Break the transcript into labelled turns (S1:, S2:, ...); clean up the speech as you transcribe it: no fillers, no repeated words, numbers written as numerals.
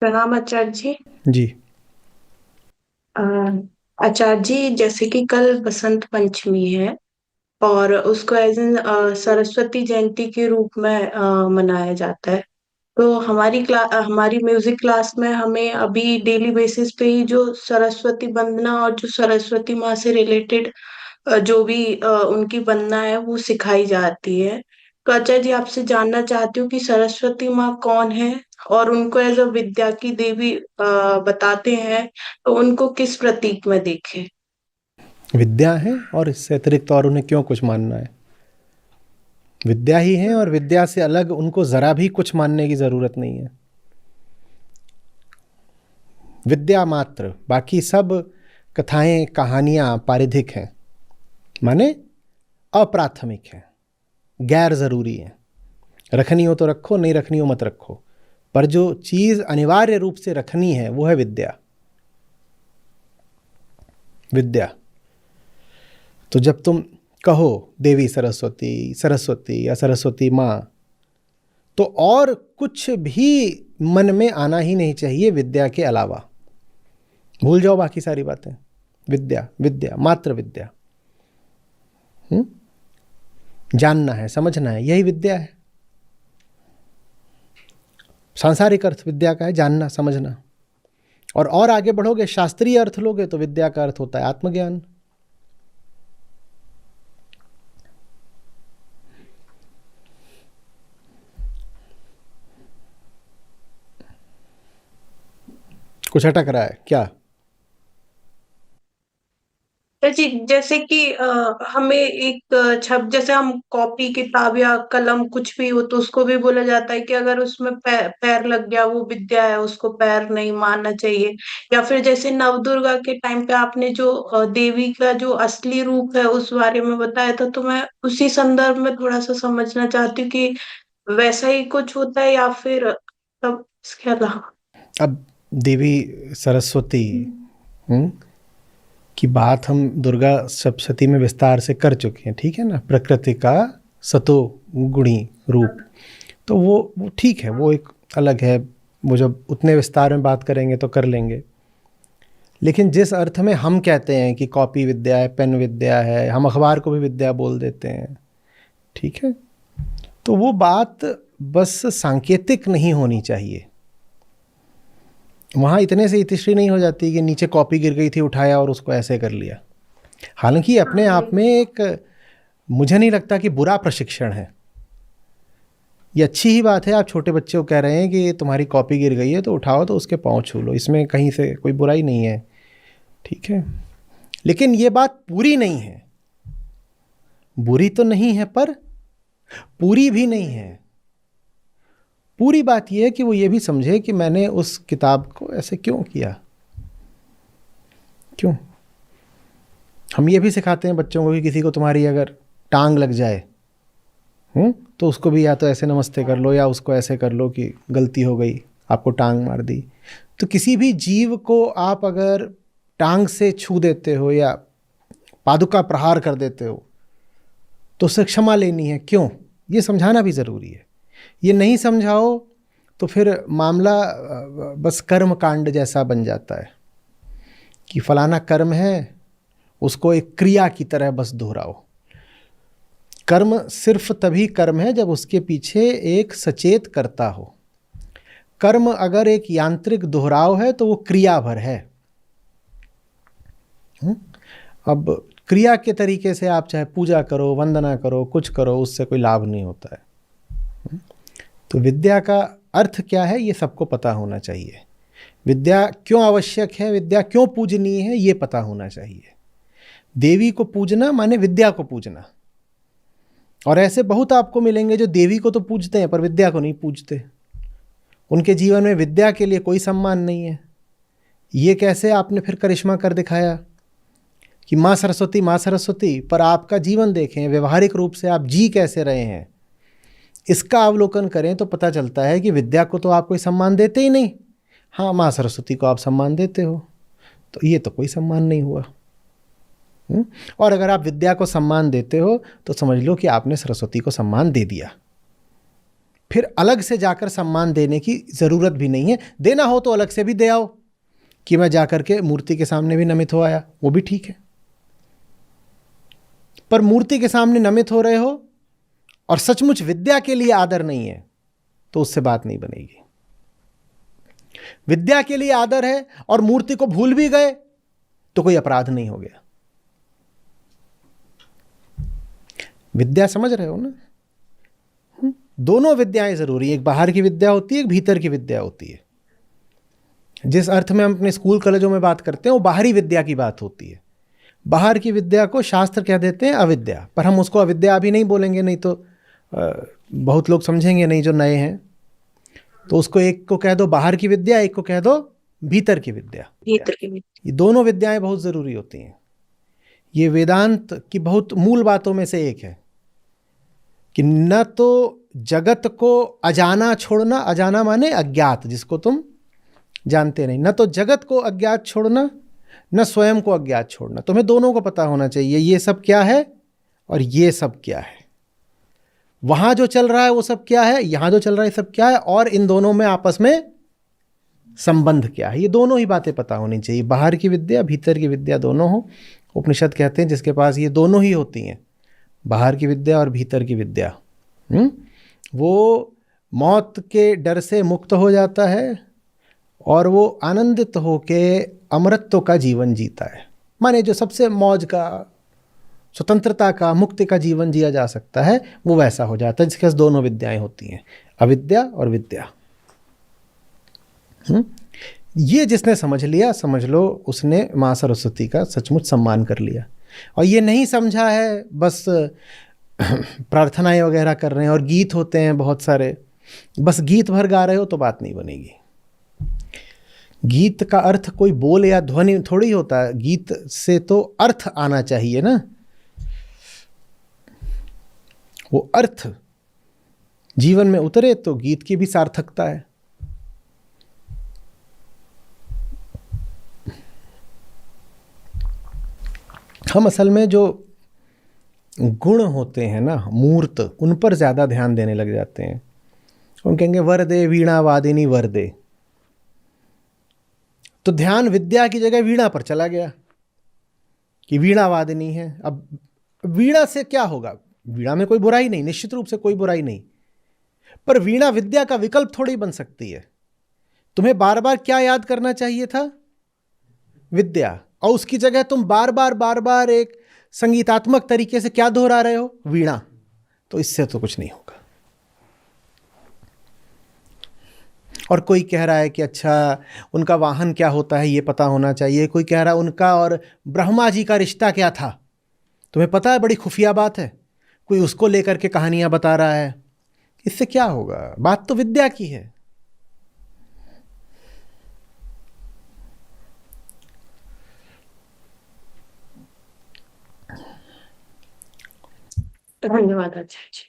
S1: प्रणाम आचार्य जी।
S2: जी।
S1: अ, आचार्य जी, जैसे कि कल बसंत पंचमी है और उसको एज एन सरस्वती जयंती के रूप में मनाया जाता है। तो हमारी म्यूजिक क्लास में हमें अभी डेली बेसिस पे ही जो सरस्वती वंदना और जो सरस्वती माँ से रिलेटेड जो भी उनकी वंदना है वो सिखाई जाती है। तो आचार्य जी, आपसे जानना चाहती हूँ कि सरस्वती माँ कौन है और उनको एज अ विद्या की देवी बताते हैं, तो उनको किस प्रतीक में देखें।
S2: विद्या है और इससे अतिरिक्त और उन्हें क्यों कुछ मानना है? विद्या ही है और विद्या से अलग उनको ज़रा भी कुछ मानने की ज़रूरत नहीं है। विद्या मात्र, बाकी सब कथाएं कहानियां पारिधिक हैं, माने अप्राथमिक हैं, गैर ज़रूरी हैं। रखनी हो तो रखो, नहीं रखनी हो मत रखो, पर जो चीज़ अनिवार्य रूप से रखनी है वो है विद्या। विद्या तो जब तुम कहो देवी सरस्वती, सरस्वती या सरस्वती माँ, तो और कुछ भी मन में आना ही नहीं चाहिए विद्या के अलावा। भूल जाओ बाकी सारी बातें। विद्या, विद्या, मात्र विद्या। हुँ? जानना है, समझना है, यही विद्या है। सांसारिक अर्थ विद्या का है जानना समझना। और आगे बढ़ोगे, शास्त्रीय अर्थ लोगे तो विद्या का अर्थ होता है आत्मज्ञान। कुछ अटक रहा है क्या?
S1: तो जी, जैसे कि हमें एक छप जैसे हम कॉपी किताब या कलम कुछ भी हो तो उसको भी बोला जाता है कि अगर उसमें पैर लग गया वो विद्या है, उसको पैर नहीं मानना चाहिए। या फिर जैसे नवदुर्गा के टाइम पे आपने जो देवी का जो असली रूप है उस बारे में बताया था, तो मैं उसी संदर्भ में थोड़ा सा समझना चाहती हूँ कि वैसा ही कुछ होता है या फिर तब इसके अलावा।
S2: अब देवी सरस्वती हुँ? की बात हम दुर्गा सप्तशती में विस्तार से कर चुके हैं, ठीक है ना? प्रकृति का सतो गुणी रूप, तो वो ठीक है, वो एक अलग है। वो जब उतने विस्तार में बात करेंगे तो कर लेंगे। लेकिन जिस अर्थ में हम कहते हैं कि कॉपी विद्या है, पेन विद्या है, हम अखबार को भी विद्या बोल देते हैं, ठीक है? तो वो बात बस सांकेतिक नहीं होनी चाहिए। वहाँ इतने से इतिश्री नहीं हो जाती कि नीचे कॉपी गिर गई थी, उठाया और उसको ऐसे कर लिया। हालांकि अपने
S1: हाँ,
S2: आप में एक, मुझे नहीं लगता कि बुरा प्रशिक्षण है। ये अच्छी ही बात है, आप छोटे बच्चे को कह रहे हैं कि तुम्हारी कॉपी गिर गई है तो उठाओ तो उसके पाँव छू लो, इसमें कहीं से कोई बुराई नहीं है, ठीक है? लेकिन ये बात पूरी नहीं है। बुरी तो नहीं है पर पूरी भी नहीं है। पूरी बात यह है कि वो ये भी समझे कि मैंने उस किताब को ऐसे क्यों किया, क्यों। हम ये भी सिखाते हैं बच्चों को कि किसी को तुम्हारी अगर टांग लग जाए, तो उसको भी या तो ऐसे नमस्ते कर लो या उसको ऐसे कर लो कि गलती हो गई, आपको टांग मार दी। तो किसी भी जीव को आप अगर टांग से छू देते हो या पादुका प्रहार कर देते हो तो उससे क्षमा लेनी है, क्यों, ये समझाना भी ज़रूरी है। ये नहीं समझाओ तो फिर मामला बस कर्म कांड जैसा बन जाता है कि फलाना कर्म है, उसको एक क्रिया की तरह बस दोहराओ। कर्म सिर्फ तभी कर्म है जब उसके पीछे एक सचेत कर्ता हो। कर्म अगर एक यांत्रिक दोहराव है तो वो क्रिया भर है। अब क्रिया के तरीके से आप चाहे पूजा करो, वंदना करो, कुछ करो, उससे कोई लाभ नहीं होता है। तो विद्या का अर्थ क्या है ये सबको पता होना चाहिए। विद्या क्यों आवश्यक है, विद्या क्यों पूजनीय है, ये पता होना चाहिए। देवी को पूजना माने विद्या को पूजना। और ऐसे बहुत आपको मिलेंगे जो देवी को तो पूजते हैं पर विद्या को नहीं पूजते। उनके जीवन में विद्या के लिए कोई सम्मान नहीं है। ये कैसे आपने फिर करिश्मा कर दिखाया कि माँ सरस्वती, पर आपका जीवन देखें, व्यवहारिक रूप से आप जी कैसे रहे हैं, इसका अवलोकन करें तो पता चलता है कि विद्या को तो आप कोई सम्मान देते ही नहीं। हाँ, माँ सरस्वती को आप सम्मान देते हो, तो ये तो कोई सम्मान नहीं हुआ। और अगर आप विद्या को सम्मान देते हो तो समझ लो कि आपने सरस्वती को सम्मान दे दिया। फिर अलग से जाकर सम्मान देने की ज़रूरत भी नहीं है। देना हो तो अलग से भी दे आओ कि मैं जाकर के मूर्ति के सामने भी नमित हो आया, वो भी ठीक है। पर मूर्ति के सामने नमित हो रहे हो और सचमुच विद्या के लिए आदर नहीं है तो उससे बात नहीं बनेगी। विद्या के लिए आदर है और मूर्ति को भूल भी गए तो कोई अपराध नहीं हो गया। विद्या समझ रहे हो ना? दोनों विद्याएं जरूरी है। एक बाहर की विद्या होती है, एक भीतर की विद्या होती है। जिस अर्थ में हम अपने स्कूल कॉलेजों में बात करते हैं वो बाहरी विद्या की बात होती है। बाहर की विद्या को शास्त्र कह देते हैं अविद्या, पर हम उसको अविद्या अभी नहीं बोलेंगे, नहीं तो बहुत लोग समझेंगे नहीं जो नए हैं। तो उसको एक को कह दो बाहर की विद्या, एक को कह दो भीतर की विद्या।
S1: भीतर की विद्या।
S2: ये दोनों विद्याएं बहुत जरूरी होती हैं। ये वेदांत की बहुत मूल बातों में से एक है कि न तो जगत को अजाना छोड़ना, अजाना माने अज्ञात, जिसको तुम जानते नहीं, न तो जगत को अज्ञात छोड़ना, न स्वयं को अज्ञात छोड़ना। तुम्हें दोनों को पता होना चाहिए ये सब क्या है और ये सब क्या है। वहां जो चल रहा है वो सब क्या है, यहां जो चल रहा है सब क्या है, और इन दोनों में आपस में संबंध क्या है। ये दोनों ही बातें पता होनी चाहिए। बाहर की विद्या भीतर की विद्या दोनों हो। उपनिषद कहते हैं जिसके पास ये दोनों ही होती हैं, बाहर की विद्या और भीतर की विद्या, वो मौत के डर से मुक्त हो जाता है और वो आनंदित होके अमरत्व का जीवन जीता है। माने जो सबसे मौज का, स्वतंत्रता का, मुक्ति का जीवन जिया जा सकता है वो वैसा हो जाता है जिसके पास दोनों विद्याएं होती हैं, अविद्या और विद्या। ये जिसने समझ लिया, समझ लो उसने माँ सरस्वती का सचमुच सम्मान कर लिया। और ये नहीं समझा है बस प्रार्थनाएं वगैरह कर रहे हैं और गीत होते हैं बहुत सारे, बस गीत भर गा रहे हो तो बात नहीं बनेगी। गीत का अर्थ कोई बोल या ध्वनि थोड़ी होता है, गीत से तो अर्थ आना चाहिए ना। वो अर्थ जीवन में उतरे तो गीत की भी सार्थकता है। हम असल में जो गुण होते हैं ना, मूर्त, उन पर ज़्यादा ध्यान देने लग जाते हैं। हम कहेंगे वर दे वीणा वादिनी वर दे, तो ध्यान विद्या की जगह वीणा पर चला गया कि वीणा वादिनी है। अब वीणा से क्या होगा? वीणा में कोई बुराई नहीं, निश्चित रूप से कोई बुराई नहीं, पर वीणा विद्या का विकल्प थोड़ी बन सकती है। तुम्हें बार बार क्या याद करना चाहिए था? विद्या। और उसकी जगह तुम बार बार एक संगीतात्मक तरीके से क्या दोहरा रहे हो? वीणा। तो इससे तो कुछ नहीं होगा। और कोई कह रहा है कि अच्छा उनका वाहन क्या होता है ये पता होना चाहिए। कोई कह रहा है उनका और ब्रह्मा जी का रिश्ता क्या था, तुम्हें पता है? बड़ी खुफिया बात है। कोई उसको लेकर के कहानियां बता रहा है। इससे क्या होगा? बात तो विद्या की है।
S1: धन्यवाद आचार्य जी।